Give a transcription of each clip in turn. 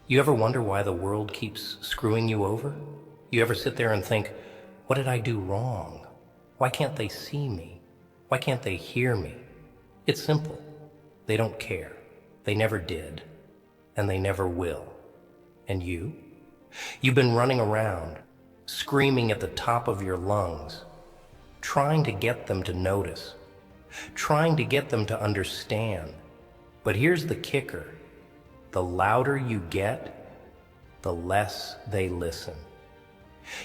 You ever wonder why the world keeps screwing you over? You ever sit there and think, what did I do wrong? Why can't they see me? Why can't they hear me? It's simple. They don't care. They never did. And they never will. And you? You've been running around, screaming at the top of your lungs, trying to get them to notice, trying to get them to understand. But here's the kicker. The louder you get, the less they listen.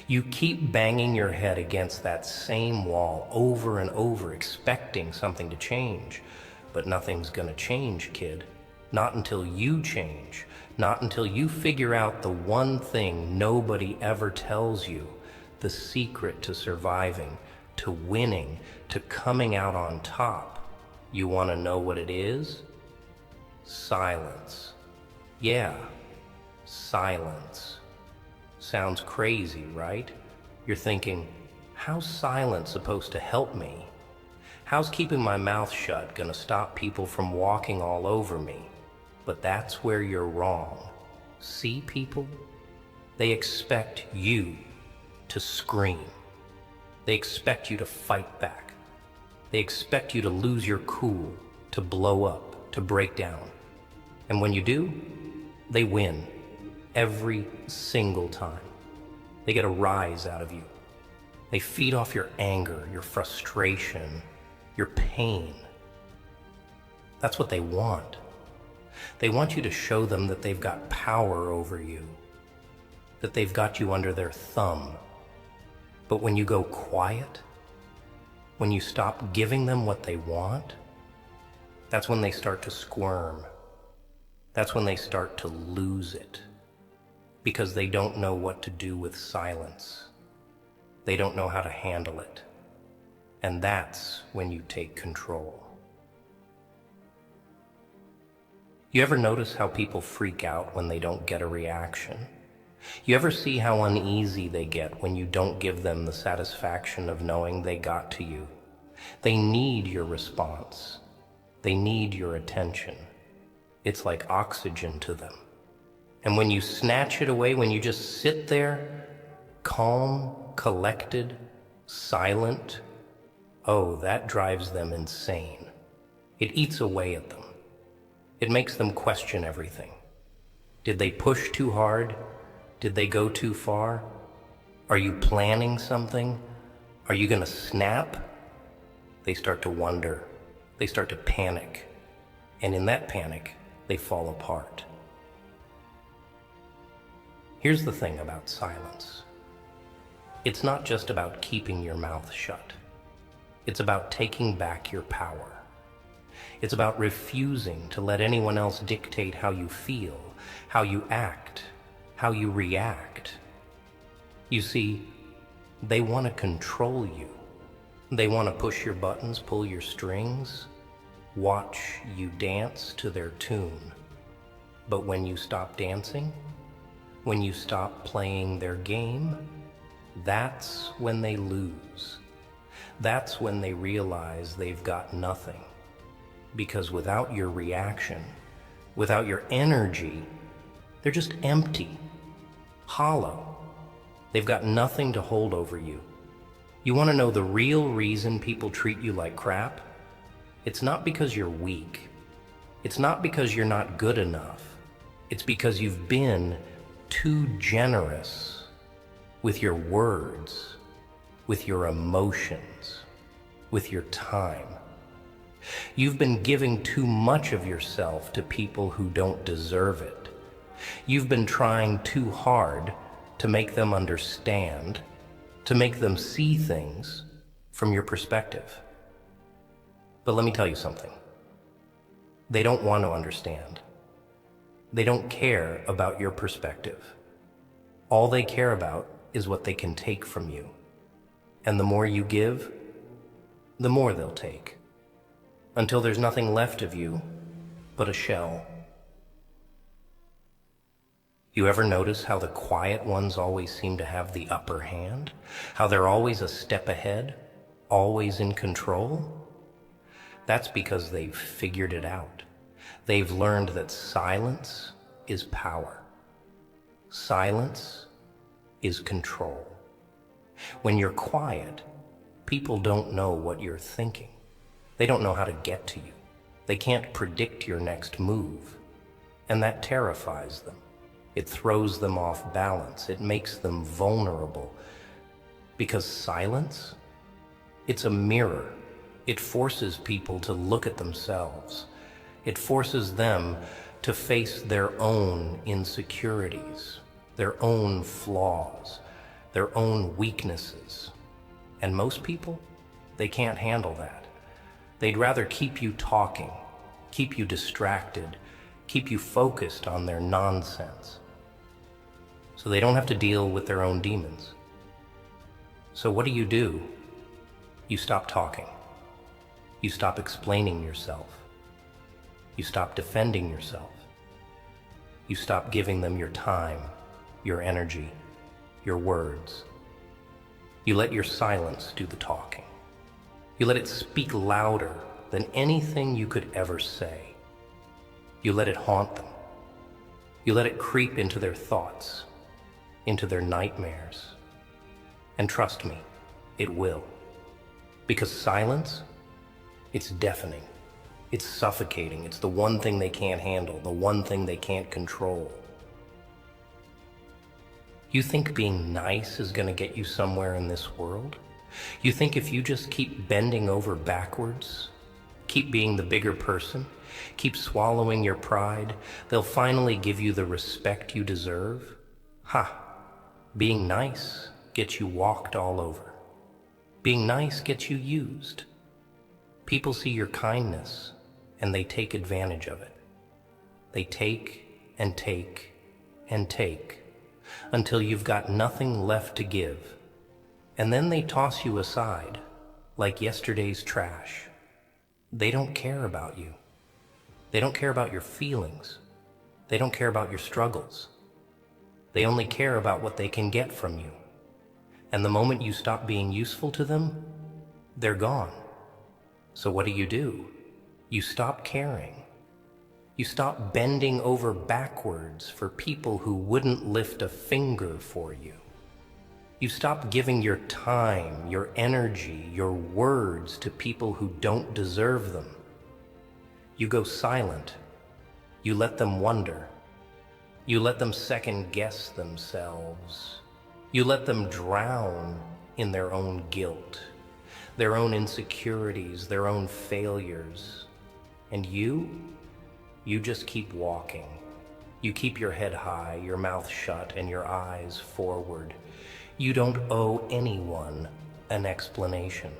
You keep banging your head against that same wall over and over, expecting something to change. But nothing's gonna change, kid. Not until you change. Not until you figure out the one thing nobody ever tells you, the secret to surviving, to winning, to coming out on top. You wanna know what it is? Silence. Yeah, silence. Sounds crazy, right? You're thinking, how's silence supposed to help me? How's keeping my mouth shut gonna stop people from walking all over me? But that's where you're wrong. See, people? They expect you to scream. They expect you to fight back. They expect you to lose your cool, to blow up, to break down. And when you do, they win every single time. They get a rise out of you. They feed off your anger, your frustration, your pain. That's what they want. They want you to show them that they've got power over you, that they've got you under their thumb. But when you go quiet, when you stop giving them what they want, that's when they start to squirm. That's when they start to lose it, because they don't know what to do with silence. They don't know how to handle it. And that's when you take control. You ever notice how people freak out when they don't get a reaction? You ever see how uneasy they get when you don't give them the satisfaction of knowing they got to you? They need your response. They need your attention. It's like oxygen to them. And when you snatch it away, when you just sit there, calm, collected, silent, oh, that drives them insane. It eats away at them. It makes them question everything. Did they push too hard? Did they go too far? Are you planning something? Are you gonna snap? They start to wonder. They start to panic. And in that panic, they fall apart. Here's the thing about silence. It's not just about keeping your mouth shut. It's about taking back your power. It's about refusing to let anyone else dictate how you feel, how you act, how you react. You see, they want to control you. They want to push your buttons, pull your strings, watch you dance to their tune. But when you stop dancing, when you stop playing their game, that's when they lose. That's when they realize they've got nothing. Because without your reaction, without your energy, they're just empty, hollow. They've got nothing to hold over you. You want to know the real reason people treat you like crap? It's not because you're weak. It's not because you're not good enough. It's because you've been too generous with your words, with your emotions, with your time. You've been giving too much of yourself to people who don't deserve it. You've been trying too hard to make them understand, to make them see things from your perspective. But let me tell you something. They don't want to understand. They don't care about your perspective. All they care about is what they can take from you. And the more you give, the more they'll take. Until there's nothing left of you but a shell. You ever notice how the quiet ones always seem to have the upper hand? How they're always a step ahead, always in control? That's because they've figured it out. They've learned that silence is power. Silence is control. When you're quiet, people don't know what you're thinking. They don't know how to get to you. They can't predict your next move. And that terrifies them. It throws them off balance. It makes them vulnerable. Because silence, it's a mirror. It forces people to look at themselves. It forces them to face their own insecurities, their own flaws, their own weaknesses. And most people, they can't handle that. They'd rather keep you talking, keep you distracted, keep you focused on their nonsense, so they don't have to deal with their own demons. So what do? You stop talking. You stop explaining yourself. You stop defending yourself. You stop giving them your time, your energy, your words. You let your silence do the talking. You let it speak louder than anything you could ever say. You let it haunt them. You let it creep into their thoughts, into their nightmares. And trust me, it will. Because silence, it's deafening. It's suffocating. It's the one thing they can't handle, the one thing they can't control. You think being nice is going to get you somewhere in this world? You think if you just keep bending over backwards, keep being the bigger person, keep swallowing your pride, they'll finally give you the respect you deserve? Ha! Being nice gets you walked all over. Being nice gets you used. People see your kindness and they take advantage of it. They take and take and take until you've got nothing left to give. And then they toss you aside like yesterday's trash. They don't care about you. They don't care about your feelings. They don't care about your struggles. They only care about what they can get from you. And the moment you stop being useful to them, they're gone. So what do? You stop caring. You stop bending over backwards for people who wouldn't lift a finger for you. You stop giving your time, your energy, your words to people who don't deserve them. You go silent. You let them wonder. You let them second-guess themselves. You let them drown in their own guilt, their own insecurities, their own failures. And you just keep walking. You keep your head high, your mouth shut, and your eyes forward. You don't owe anyone an explanation.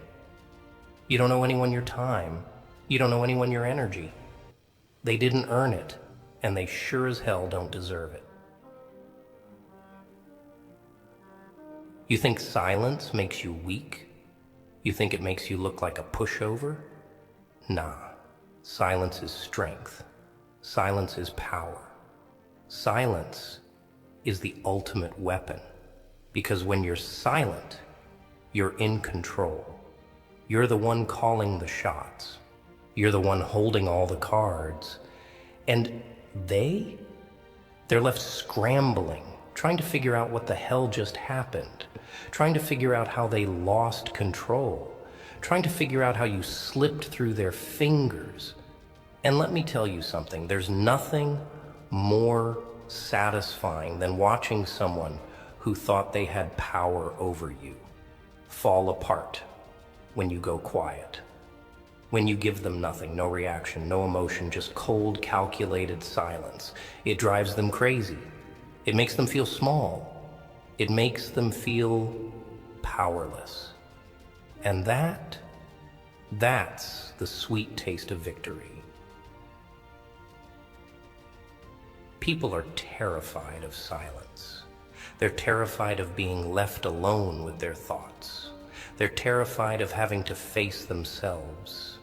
You don't owe anyone your time. You don't owe anyone your energy. They didn't earn it, and they sure as hell don't deserve it. You think silence makes you weak? You think it makes you look like a pushover? Nah. Silence is strength. Silence is power. Silence is the ultimate weapon. Because when you're silent, you're in control. You're the one calling the shots. You're the one holding all the cards. And they're left scrambling, trying to figure out what the hell just happened, trying to figure out how they lost control, trying to figure out how you slipped through their fingers. And let me tell you something, there's nothing more satisfying than watching someone who thought they had power over you fall apart when you go quiet. When you give them nothing, no reaction, no emotion, just cold, calculated silence. It drives them crazy. It makes them feel small. It makes them feel powerless. And that's the sweet taste of victory. People are terrified of silence. They're terrified of being left alone with their thoughts. They're terrified of having to face themselves.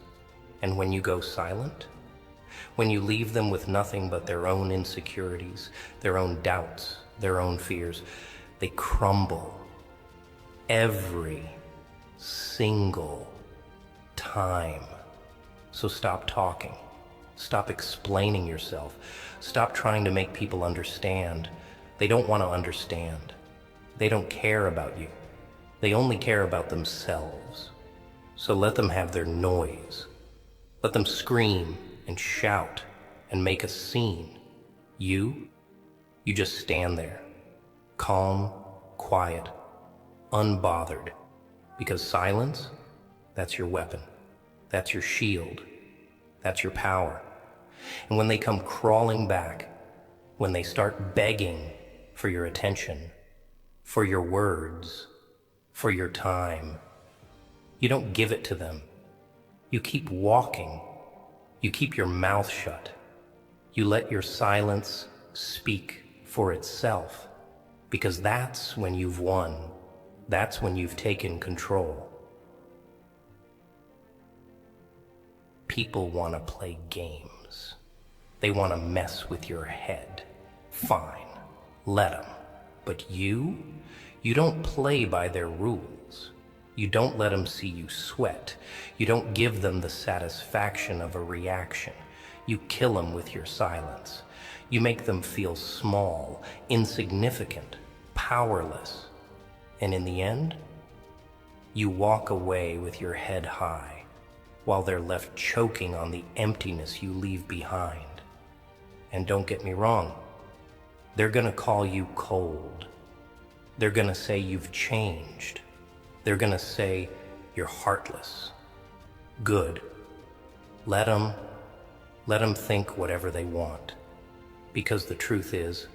And when you go silent, when you leave them with nothing but their own insecurities, their own doubts, their own fears, they crumble every single time. So stop talking. Stop explaining yourself. Stop trying to make people understand. They don't want to understand. They don't care about you. They only care about themselves. So let them have their noise. Let them scream and shout and make a scene. You just stand there, calm, quiet, unbothered, because silence, that's your weapon. That's your shield. That's your power. And when they come crawling back, when they start begging for your attention, for your words, for your time, you don't give it to them. You keep walking. You keep your mouth shut. You let your silence speak for itself, because that's when you've won. That's when you've taken control. People want to play games. They want to mess with your head. Fine, let them. But you don't play by their rules. You don't let them see you sweat. You don't give them the satisfaction of a reaction. You kill them with your silence. You make them feel small, insignificant, powerless. And in the end, you walk away with your head high, while they're left choking on the emptiness you leave behind. And don't get me wrong, they're gonna call you cold. They're gonna say you've changed. They're gonna say you're heartless. Good. Let them think whatever they want, because the truth is,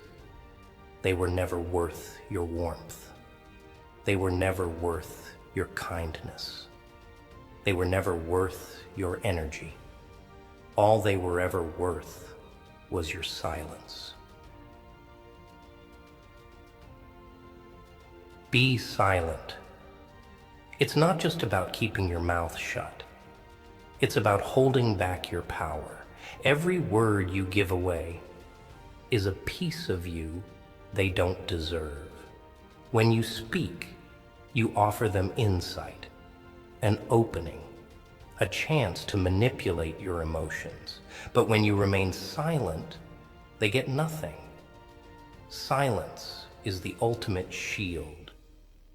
they were never worth your warmth. They were never worth your kindness. They were never worth your energy. All they were ever worth was your silence. Be silent. It's not just about keeping your mouth shut. It's about holding back your power. Every word you give away is a piece of you they don't deserve. When you speak, you offer them insight, an opening, a chance to manipulate your emotions. But when you remain silent, they get nothing. Silence is the ultimate shield,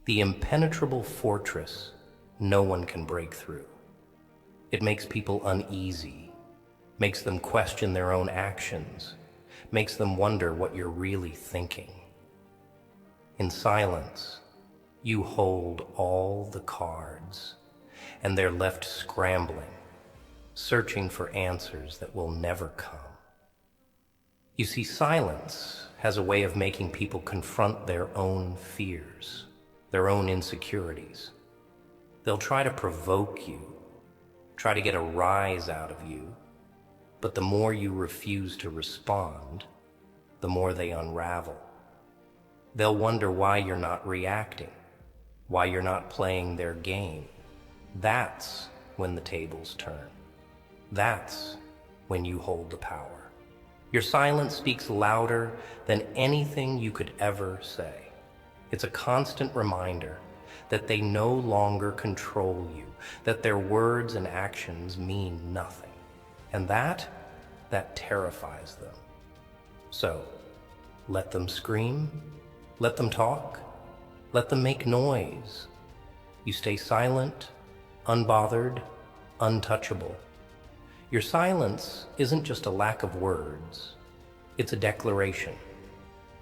the impenetrable fortress no one can break through. It makes people uneasy, makes them question their own actions, makes them wonder what you're really thinking. In silence, you hold all the cards, and they're left scrambling, searching for answers that will never come. You see, silence has a way of making people confront their own fears, their own insecurities. They'll try to provoke you, try to get a rise out of you, but the more you refuse to respond, the more they unravel. They'll wonder why you're not reacting, why you're not playing their game. That's when the tables turn. That's when you hold the power. Your silence speaks louder than anything you could ever say. It's a constant reminder that they no longer control you, that their words and actions mean nothing. And that terrifies them. So, let them scream, let them talk, let them make noise. You stay silent, unbothered, untouchable. Your silence isn't just a lack of words. It's a declaration,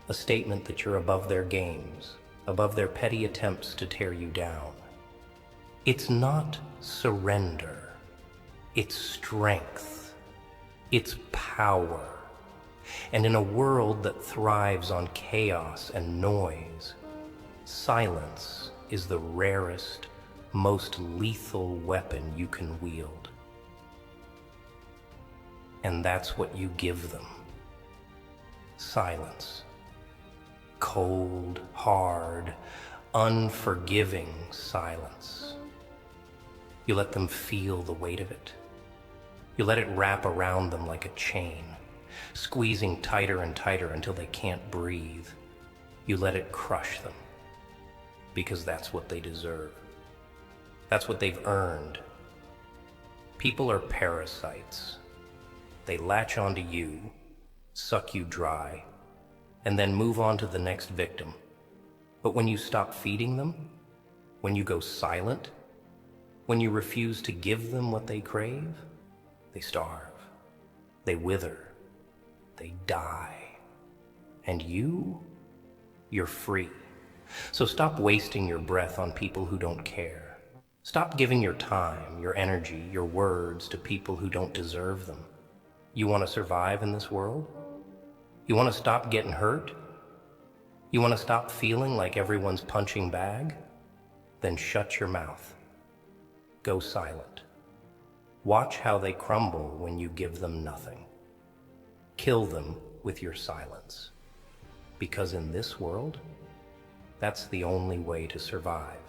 a statement that you're above their games, above their petty attempts to tear you down. It's not surrender. It's strength. It's power. And in a world that thrives on chaos and noise, silence is the rarest, most lethal weapon you can wield. And that's what you give them. Silence. Cold, hard, unforgiving silence. You let them feel the weight of it. You let it wrap around them like a chain, squeezing tighter and tighter until they can't breathe. You let it crush them, because that's what they deserve. That's what they've earned. People are parasites. They latch onto you, suck you dry, and then move on to the next victim. But when you stop feeding them, when you go silent, when you refuse to give them what they crave, they starve, they wither, they die. And you're free. So stop wasting your breath on people who don't care. Stop giving your time, your energy, your words to people who don't deserve them. You want to survive in this world? You want to stop getting hurt? You want to stop feeling like everyone's punching bag? Then shut your mouth. Go silent. Watch how they crumble when you give them nothing. Kill them with your silence. Because in this world, that's the only way to survive.